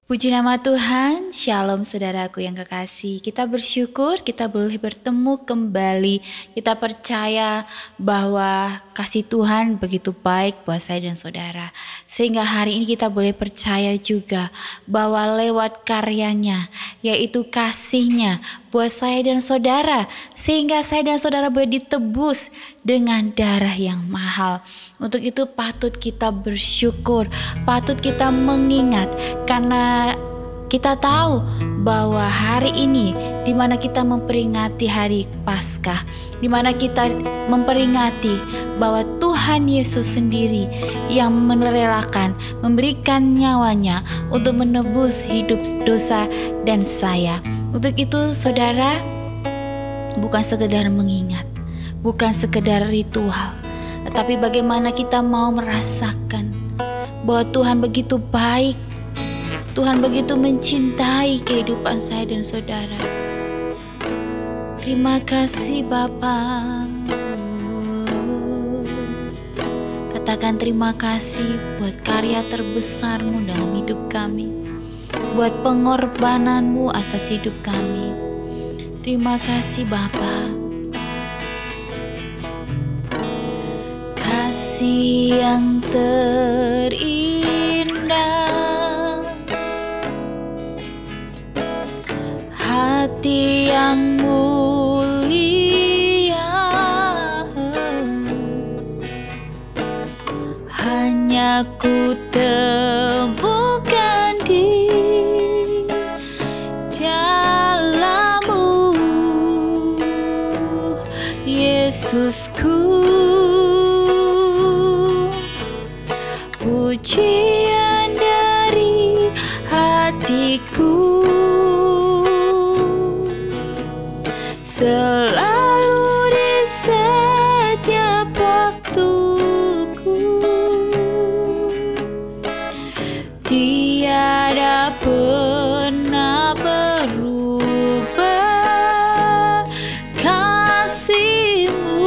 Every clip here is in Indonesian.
Puji nama Tuhan, Shalom saudaraku yang kekasih. Kita bersyukur kita boleh bertemu kembali. Kita percaya bahwa kasih Tuhan begitu baik buat saya dan saudara. Sehingga hari ini kita boleh percaya juga bahwa lewat karyanya, yaitu kasihnya buat saya dan saudara. Sehingga saya dan saudara boleh ditebus dengan darah yang mahal. Untuk itu patut kita bersyukur, patut kita mengingat, karena kita tahu bahwa hari ini di mana kita memperingati hari Paskah, di mana kita memperingati bahwa Tuhan Yesus sendiri yang merelakan memberikan nyawanya untuk menebus hidup dosa dan saya. Untuk itu saudara, bukan sekedar mengingat, bukan sekedar ritual, tetapi bagaimana kita mau merasakan bahwa Tuhan begitu baik, Tuhan begitu mencintai kehidupan saya dan saudara. Terima kasih Bapa. Katakan terima kasih buat karya terbesar-Mu dalam hidup kami, buat pengorbanan-Mu atas hidup kami. Terima kasih Bapa. Kasih yang terindah, hati yang mulia, hanya ku temukan di dalam-Mu, Yesusku. Pujian dari hatiku, selalu di setiap waktuku, tiada pernah berubah kasih-Mu.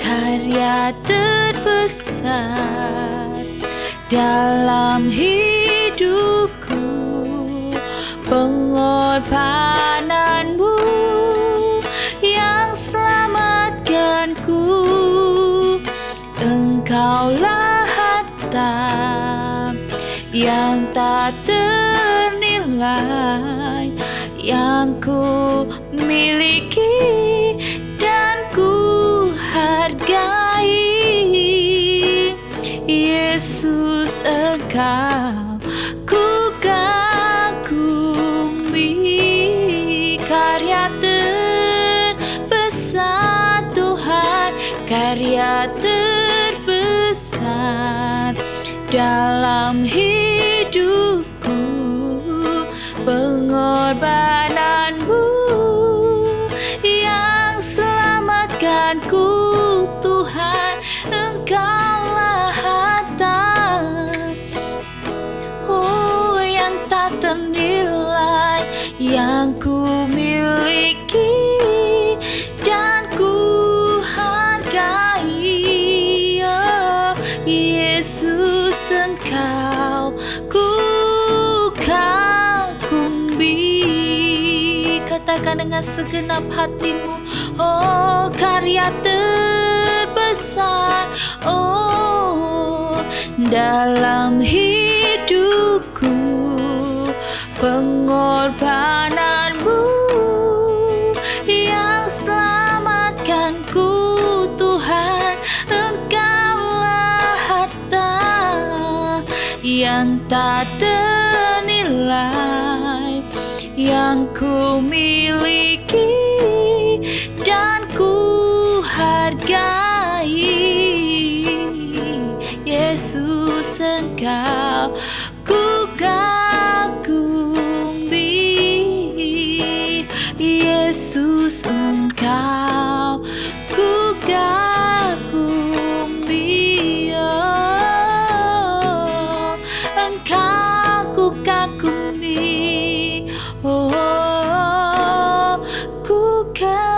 Karya terbesar dalam hidupku, pengorbanan-Mu yang selamatkanku. Engkaulah harta yang tak ternilai yang ku miliki dan ku hargai. Yesus, Engkau ku kagumi. Karya terbesar Tuhan, karya terbesar dalam hidupku, pengorbanan-Mu yang selamatkanku. Tuhan, Engkaulah harta yang tak ternilai yang ku miliki dan ku hargai. Oh, Yesus, Engkau ku kagumi. Katakan dengan segenap hatimu, oh karya terbesar, oh dalam hidupku, pengorbanan-Mu yang selamatkanku. Tuhan, Engkaulah harta yang tak ternilai yang ku miliki dan ku hargai. Yesus, Engkau ku kagumi. Yesus, Engkau ku kagumi. Oh, Engkau ku kagumi. Oh, ku kagumi.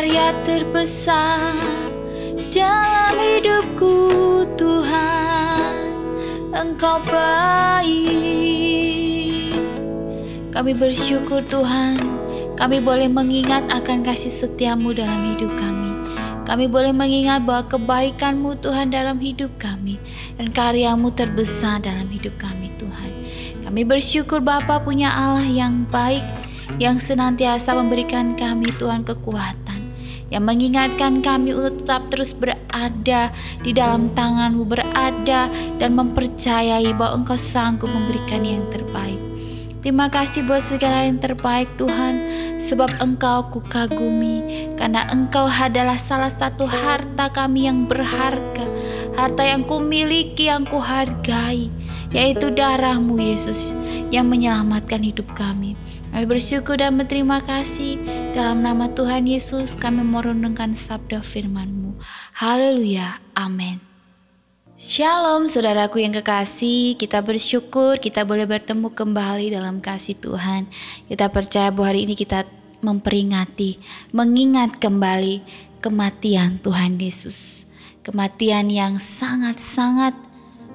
karya terbesar dalam hidupku Tuhan. Engkau baik. Kami bersyukur Tuhan, kami boleh mengingat akan kasih setiamu dalam hidup kami. Kami boleh mengingat bahwa kebaikan-Mu Tuhan dalam hidup kami dan karya-Mu terbesar dalam hidup kami Tuhan. Kami bersyukur Bapa punya Allah yang baik, yang senantiasa memberikan kami Tuhan kekuatan, yang mengingatkan kami untuk tetap terus berada di dalam tangan-Mu, berada dan mempercayai bahwa Engkau sanggup memberikan yang terbaik. Terima kasih buat segala yang terbaik Tuhan, sebab Engkau kukagumi, karena Engkau adalah salah satu harta kami yang berharga, harta yang kumiliki, yang kuhargai, yaitu darah-Mu Yesus yang menyelamatkan hidup kami. Kami bersyukur dan berterima kasih. Dalam nama Tuhan Yesus kami merenungkan sabda firman-Mu. Haleluya, amin. Shalom saudaraku yang kekasih, kita bersyukur kita boleh bertemu kembali dalam kasih Tuhan. Kita percaya bahwa hari ini kita memperingati, mengingat kembali kematian Tuhan Yesus. Kematian yang sangat-sangat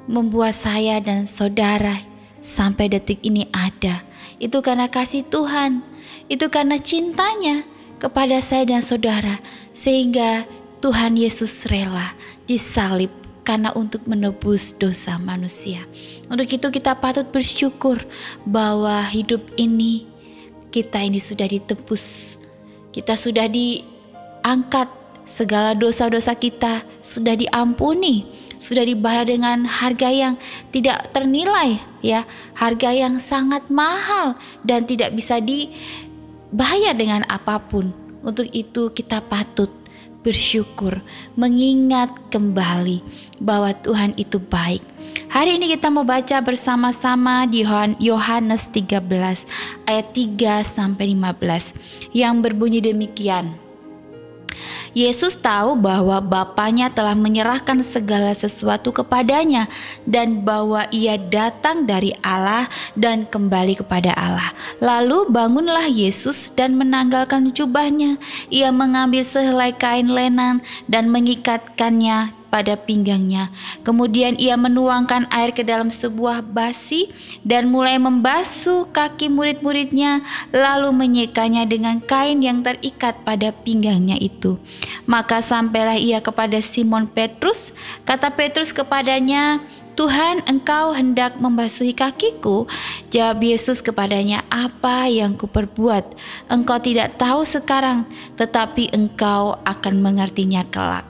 membuat saya dan saudara sampai detik ini ada. Itu karena kasih Tuhan, itu karena cintanya kepada saya dan saudara, sehingga Tuhan Yesus rela disalib karena untuk menebus dosa manusia. Untuk itu kita patut bersyukur bahwa hidup ini, kita ini sudah ditebus, kita sudah diangkat, segala dosa-dosa kita sudah diampuni, sudah dibayar dengan harga yang tidak ternilai, ya, harga yang sangat mahal dan tidak bisa dibayar dengan apapun. Untuk itu kita patut bersyukur, mengingat kembali bahwa Tuhan itu baik. Hari ini kita mau baca bersama-sama di Yohanes 13 ayat 3 sampai 15 yang berbunyi demikian. Yesus tahu bahwa Bapanya telah menyerahkan segala sesuatu kepadanya dan bahwa ia datang dari Allah dan kembali kepada Allah. Lalu bangunlah Yesus dan menanggalkan jubahnya. Ia mengambil sehelai kain lenan dan mengikatkannya pada pinggangnya. Kemudian ia menuangkan air ke dalam sebuah basi dan mulai membasuh kaki murid-muridnya, lalu menyekanya dengan kain yang terikat pada pinggangnya itu. Maka sampailah ia kepada Simon Petrus. Kata Petrus kepadanya, "Tuhan, engkau hendak membasuhi kakiku?" Jawab Yesus kepadanya, "Apa yang kuperbuat engkau tidak tahu sekarang, tetapi engkau akan mengertinya kelak."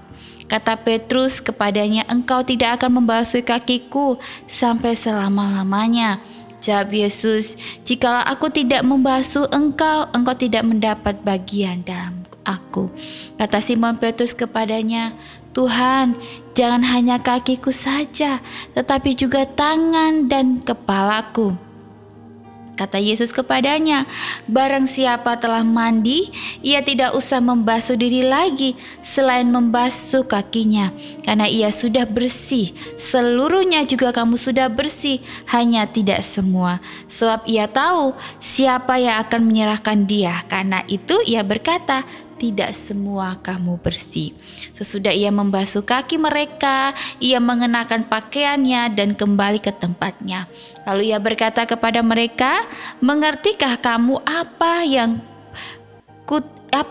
Kata Petrus kepadanya, "Engkau tidak akan membasuhi kakiku sampai selama-lamanya." Jawab Yesus, "Jikalau aku tidak membasuh engkau, engkau tidak mendapat bagian dalam aku." Kata Simon Petrus kepadanya, "Tuhan, jangan hanya kakiku saja, tetapi juga tangan dan kepalaku." Kata Yesus kepadanya, "Barang siapa telah mandi, ia tidak usah membasuh diri lagi selain membasuh kakinya, karena ia sudah bersih. Seluruhnya juga kamu sudah bersih, hanya tidak semua. Sebab ia tahu siapa yang akan menyerahkan dia. Karena itu ia berkata, tidak semua kamu bersih." Sesudah ia membasuh kaki mereka, ia mengenakan pakaiannya dan kembali ke tempatnya. Lalu ia berkata kepada mereka, "Mengertikah kamu apa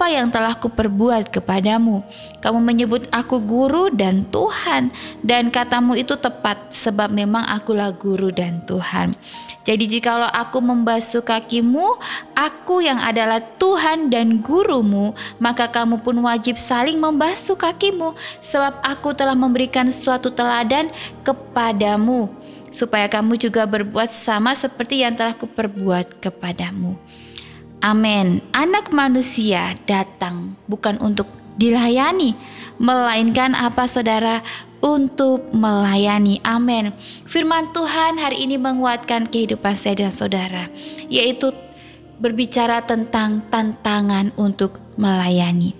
yang telah kuperbuat kepadamu? Kamu menyebut aku guru dan Tuhan, dan katamu itu tepat, sebab memang akulah guru dan Tuhan. Jadi jikalau aku membasuh kakimu, aku yang adalah Tuhan dan gurumu, maka kamu pun wajib saling membasuh kakimu, sebab aku telah memberikan suatu teladan kepadamu, supaya kamu juga berbuat sama seperti yang telah kuperbuat kepadamu." Amin. Anak manusia datang bukan untuk dilayani, melainkan apa saudara? Untuk melayani. Amin. Firman Tuhan hari ini menguatkan kehidupan saya dan saudara, yaitu berbicara tentang tantangan untuk melayani.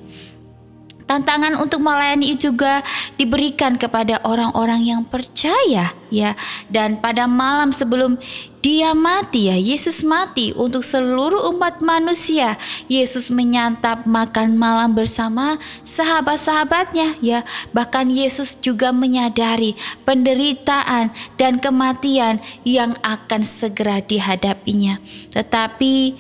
Tantangan untuk melayani juga diberikan kepada orang-orang yang percaya, ya. Dan pada malam sebelum dia mati, ya, Yesus mati untuk seluruh umat manusia. Yesus menyantap makan malam bersama sahabat-sahabatnya, ya. Bahkan Yesus juga menyadari penderitaan dan kematian yang akan segera dihadapinya. Tetapi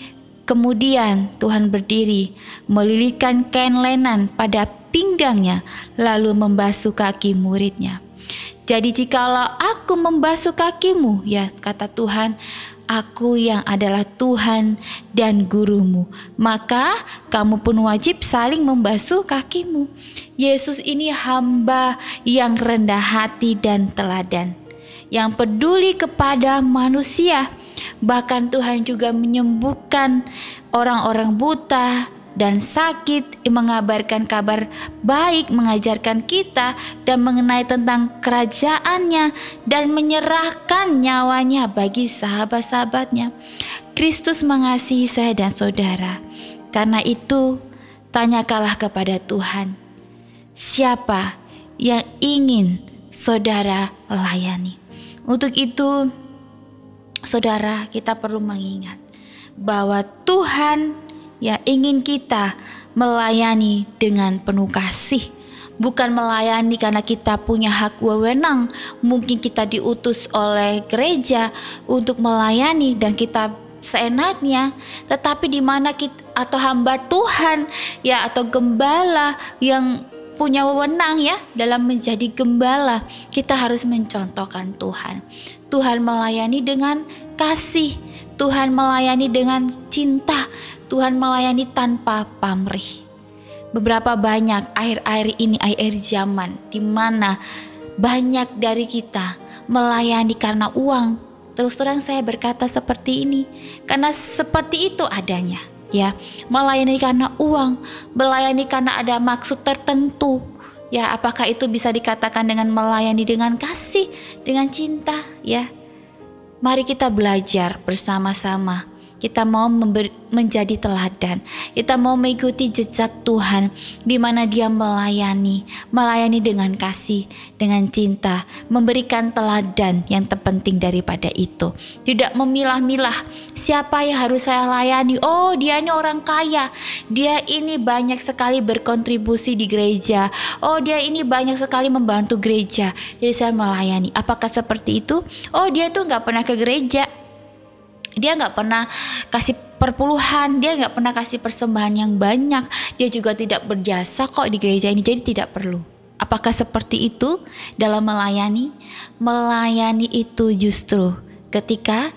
kemudian Tuhan berdiri, melilitkan kain lenan pada pinggangnya, lalu membasuh kaki muridnya. Jadi jikalau aku membasuh kakimu, ya, kata Tuhan, aku yang adalah Tuhan dan gurumu, maka kamu pun wajib saling membasuh kakimu. Yesus ini hamba yang rendah hati dan teladan, yang peduli kepada manusia. Bahkan Tuhan juga menyembuhkan orang-orang buta dan sakit, mengabarkan kabar baik, mengajarkan kita dan mengenai tentang kerajaannya, dan menyerahkan nyawanya bagi sahabat-sahabatnya. Kristus mengasihi saya dan saudara. Karena itu, tanyakanlah kepada Tuhan, siapa yang ingin saudara layani. Untuk itu, saudara, kita perlu mengingat bahwa Tuhan ya ingin kita melayani dengan penuh kasih. Bukan melayani karena kita punya hak wewenang. Mungkin kita diutus oleh gereja untuk melayani dan kita seenaknya. Tetapi di mana kita atau hamba Tuhan ya, atau gembala yang punya wewenang ya dalam menjadi gembala, kita harus mencontohkan Tuhan. Tuhan melayani dengan kasih, Tuhan melayani dengan cinta, Tuhan melayani tanpa pamrih. Beberapa banyak akhir-akhir ini, akhir zaman, di mana banyak dari kita melayani karena uang. Terus terang saya berkata seperti ini, karena seperti itu adanya. Ya, melayani karena uang, melayani karena ada maksud tertentu. Ya, apakah itu bisa dikatakan dengan melayani dengan kasih, dengan cinta? Ya, mari kita belajar bersama-sama. Kita mau menjadi teladan. Kita mau mengikuti jejak Tuhan, di mana Dia melayani dengan kasih, dengan cinta, memberikan teladan yang terpenting daripada itu. Tidak memilah-milah siapa yang harus saya layani. Oh, dia ini orang kaya, dia ini banyak sekali berkontribusi di gereja. Oh, dia ini banyak sekali membantu gereja, jadi saya melayani. Apakah seperti itu? Oh, dia tuh nggak pernah ke gereja, dia nggak pernah kasih perpuluhan, dia nggak pernah kasih persembahan yang banyak, dia juga tidak berjasa kok di gereja ini, jadi tidak perlu. Apakah seperti itu dalam melayani? Melayani itu justru ketika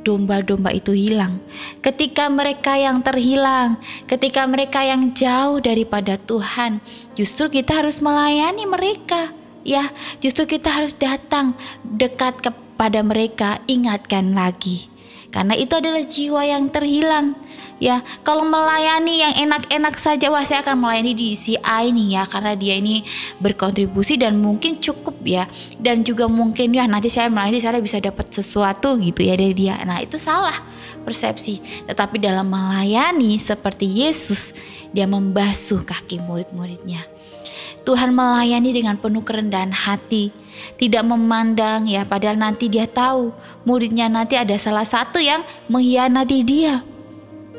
domba-domba itu hilang, ketika mereka yang terhilang, ketika mereka yang jauh daripada Tuhan, justru kita harus melayani mereka. Ya, justru kita harus datang dekat kepada mereka, ingatkan lagi. Karena itu adalah jiwa yang terhilang. Ya, kalau melayani yang enak-enak saja, wah saya akan melayani di si A ini ya, karena dia ini berkontribusi dan mungkin cukup ya. Dan juga mungkin ya nanti saya melayani, saya bisa dapat sesuatu gitu ya dari dia. Nah, itu salah persepsi. Tetapi dalam melayani seperti Yesus, Dia membasuh kaki murid-muridnya. Tuhan melayani dengan penuh kerendahan hati, tidak memandang ya, padahal nanti Dia tahu muridnya nanti ada salah satu yang mengkhianati Dia,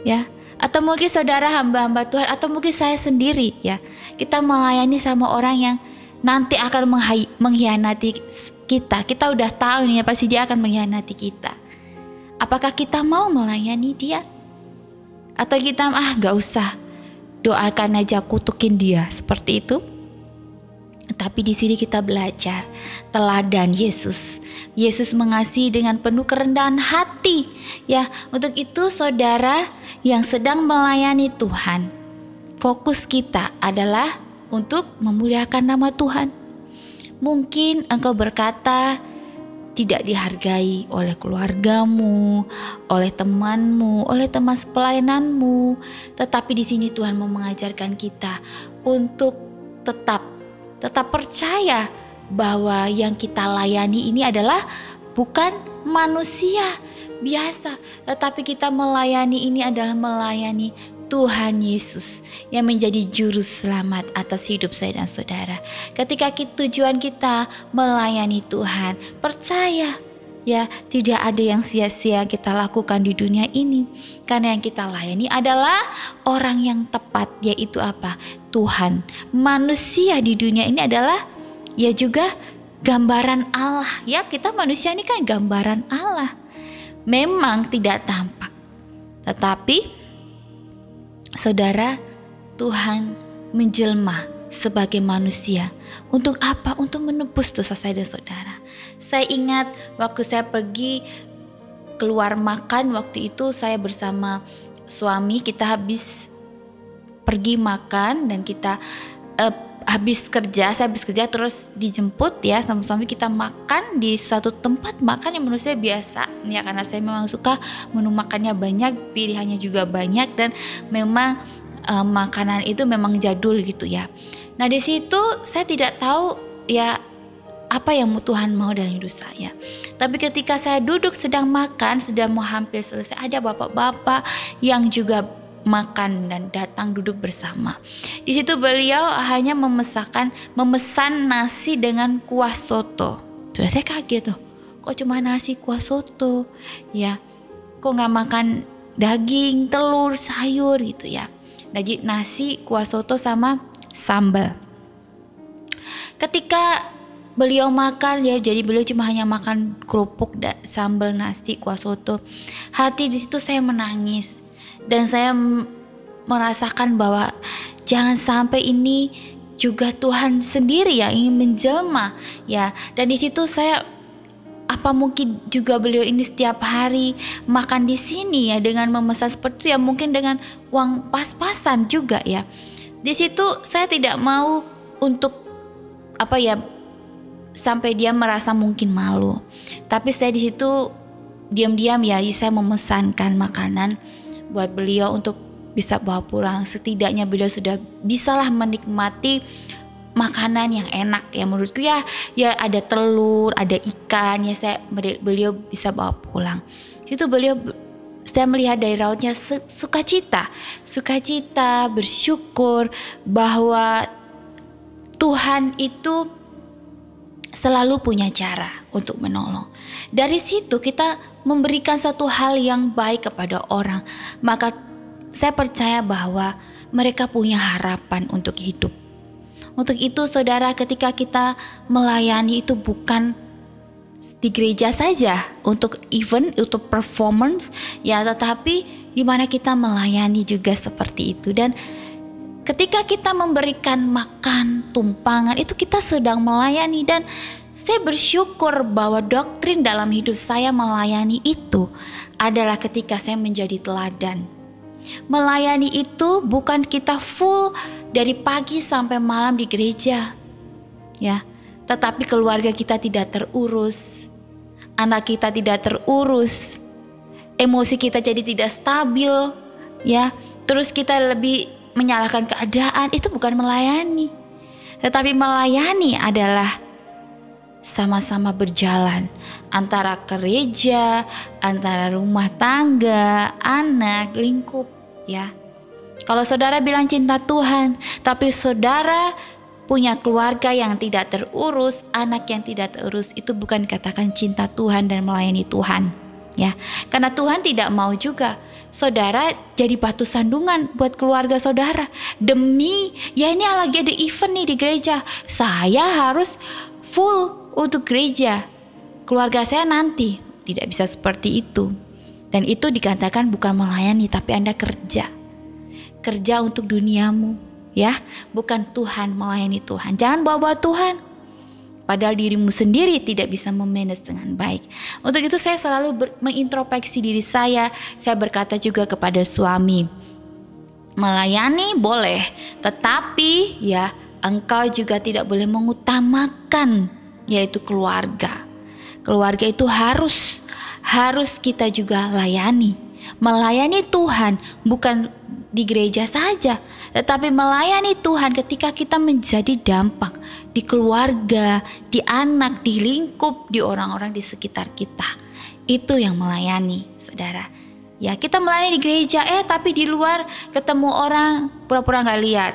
ya. Atau mungkin saudara hamba-hamba Tuhan, atau mungkin saya sendiri ya, kita melayani sama orang yang nanti akan mengkhianati kita. Kita udah tahu nih ya, pasti dia akan mengkhianati kita. Apakah kita mau melayani dia? Atau kita gak usah, doakan aja, kutukin dia, seperti itu? Tapi di sini kita belajar teladan Yesus. Yesus mengasihi dengan penuh kerendahan hati. Ya, untuk itu saudara yang sedang melayani Tuhan, fokus kita adalah untuk memuliakan nama Tuhan. Mungkin engkau berkata tidak dihargai oleh keluargamu, oleh temanmu, oleh teman pelayananmu, tetapi di sini Tuhan mau mengajarkan kita untuk tetap percaya bahwa yang kita layani ini adalah bukan manusia biasa, tetapi kita melayani ini adalah melayani Tuhan Yesus yang menjadi juru selamat atas hidup saya dan saudara. Ketika tujuan kita melayani Tuhan, percaya ya, tidak ada yang sia-sia kita lakukan di dunia ini. Karena yang kita layani adalah orang yang tepat, yaitu apa? Tuhan. Manusia di dunia ini adalah ya juga gambaran Allah. Ya, kita manusia ini kan gambaran Allah. Memang tidak tampak, tetapi saudara, Tuhan menjelma sebagai manusia. Untuk apa? Untuk menebus dosa saya dan saudara. Saya ingat waktu saya pergi keluar makan, waktu itu saya bersama suami, kita habis pergi makan dan kita saya habis kerja terus dijemput ya sama suami, kita makan di satu tempat makan yang menurut saya biasa ya, karena saya memang suka menu makannya banyak, pilihannya juga banyak, dan memang makanan itu memang jadul gitu ya. Nah di situ saya tidak tahu ya apa yang Tuhan mau dalam hidup saya. Tapi ketika saya duduk sedang makan, sudah mau hampir selesai, ada bapak-bapak yang juga makan dan datang duduk bersama. Di situ beliau hanya memesan nasi dengan kuah soto. Sudah saya kaget tuh, kok cuma nasi kuah soto ya, kok nggak makan daging, telur, sayur gitu ya. Nasi kuah soto sama sambal. Ketika beliau makan ya, jadi beliau cuma hanya makan kerupuk, sambal, nasi, kuah soto. Hati di situ saya menangis. Dan saya merasakan bahwa jangan sampai ini juga Tuhan sendiri yang ingin menjelma ya. Dan di situ saya, apa mungkin juga beliau ini setiap hari makan di sini ya dengan memesan seperti itu ya, mungkin dengan uang pas-pasan juga ya. Di situ saya tidak mau untuk apa ya, sampai dia merasa mungkin malu. Tapi saya di situ diam-diam ya, saya memesankan makanan buat beliau untuk bisa bawa pulang. Setidaknya beliau sudah bisalah menikmati makanan yang enak ya, menurutku ya ada telur, ada ikan ya, beliau bisa bawa pulang. Itu saya melihat dari rautnya sukacita, bersyukur bahwa Tuhan itu selalu punya cara untuk menolong. Dari situ kita memberikan satu hal yang baik kepada orang, maka saya percaya bahwa mereka punya harapan untuk hidup. Untuk itu saudara, ketika kita melayani itu bukan di gereja saja untuk event, untuk performance ya, tetapi di mana kita melayani juga seperti itu. Dan ketika kita memberikan makan, tumpangan, itu kita sedang melayani. Dan saya bersyukur bahwa doktrin dalam hidup saya melayani itu adalah ketika saya menjadi teladan. Melayani itu bukan kita full dari pagi sampai malam di gereja ya, tetapi keluarga kita tidak terurus, anak kita tidak terurus, emosi kita jadi tidak stabil ya, terus kita lebih menyalahkan keadaan. Itu bukan melayani. Tetapi melayani adalah sama-sama berjalan antara gereja, antara rumah tangga, anak, lingkup ya. Kalau saudara bilang cinta Tuhan, tapi saudara punya keluarga yang tidak terurus, anak yang tidak terurus, itu bukan katakan cinta Tuhan dan melayani Tuhan ya. Karena Tuhan tidak mau juga saudara jadi batu sandungan buat keluarga saudara. Demi ya ini lagi ada event nih di gereja, saya harus full untuk gereja, keluarga saya nanti. Tidak bisa seperti itu. Dan itu dikatakan bukan melayani, tapi Anda kerja untuk duniamu ya, bukan Tuhan, melayani Tuhan. Jangan bawa-bawa Tuhan, padahal dirimu sendiri tidak bisa memanage dengan baik. Untuk itu saya selalu mengintrospeksi diri saya berkata juga kepada suami, melayani boleh, tetapi ya engkau juga tidak boleh mengutamakan yaitu keluarga. Keluarga itu harus kita juga layani. Melayani Tuhan bukan di gereja saja, tetapi melayani Tuhan ketika kita menjadi dampak di keluarga, di anak, di lingkup, di orang-orang di sekitar kita. Itu yang melayani, saudara. Ya, kita melayani di gereja, tapi di luar ketemu orang pura-pura nggak lihat.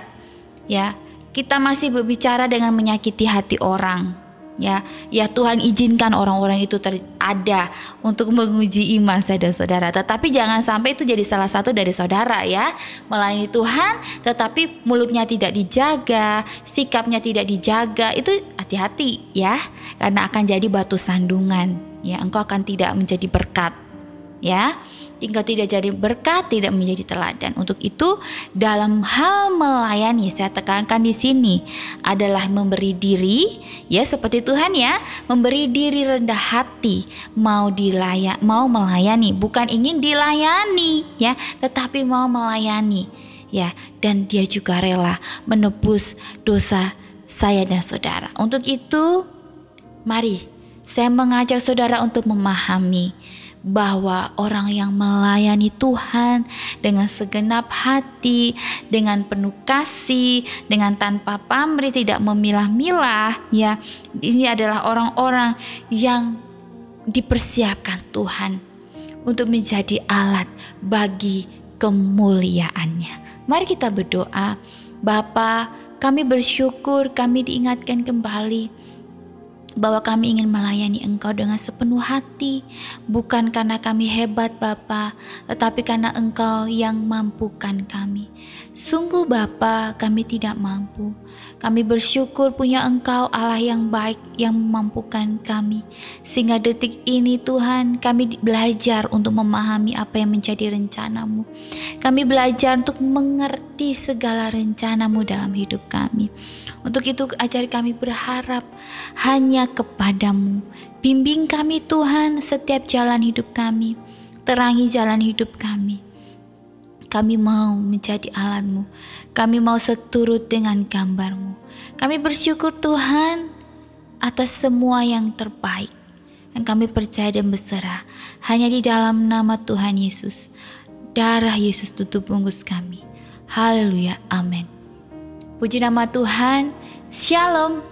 Ya, kita masih berbicara dengan menyakiti hati orang. Ya Tuhan izinkan orang-orang itu ada untuk menguji iman saya dan saudara. Tetapi jangan sampai itu jadi salah satu dari saudara ya. Melayani Tuhan tetapi mulutnya tidak dijaga, sikapnya tidak dijaga, itu hati-hati ya. Karena akan jadi batu sandungan. Ya, engkau akan tidak menjadi berkat. Ya, engkau tidak jadi berkat, tidak menjadi teladan. Untuk itu dalam hal melayani, saya tekankan di sini adalah memberi diri, ya seperti Tuhan ya, memberi diri rendah hati, mau melayani, bukan ingin dilayani ya, tetapi mau melayani ya, dan dia juga rela menebus dosa saya dan saudara. Untuk itu mari saya mengajak saudara untuk memahami bahwa orang yang melayani Tuhan dengan segenap hati, dengan penuh kasih, dengan tanpa pamrih, tidak memilah-milah ya, ini adalah orang-orang yang dipersiapkan Tuhan untuk menjadi alat bagi kemuliaannya. Mari kita berdoa. Bapa, kami bersyukur kami diingatkan kembali bahwa kami ingin melayani Engkau dengan sepenuh hati, bukan karena kami hebat Bapa, tetapi karena Engkau yang mampukan kami. Sungguh Bapa, kami tidak mampu. Kami bersyukur punya Engkau Allah yang baik yang memampukan kami. Sehingga detik ini Tuhan, kami belajar untuk memahami apa yang menjadi rencana-Mu. Kami belajar untuk mengerti segala rencana-Mu dalam hidup kami. Untuk itu ajari kami berharap hanya kepadamu. Bimbing kami Tuhan setiap jalan hidup kami. Terangi jalan hidup kami. Kami mau menjadi alat-Mu. Kami mau seturut dengan gambar-Mu. Kami bersyukur Tuhan atas semua yang terbaik yang kami percaya dan berserah hanya di dalam nama Tuhan Yesus. Darah Yesus tutup bungkus kami. Haleluya, amin. Puji nama Tuhan. Shalom.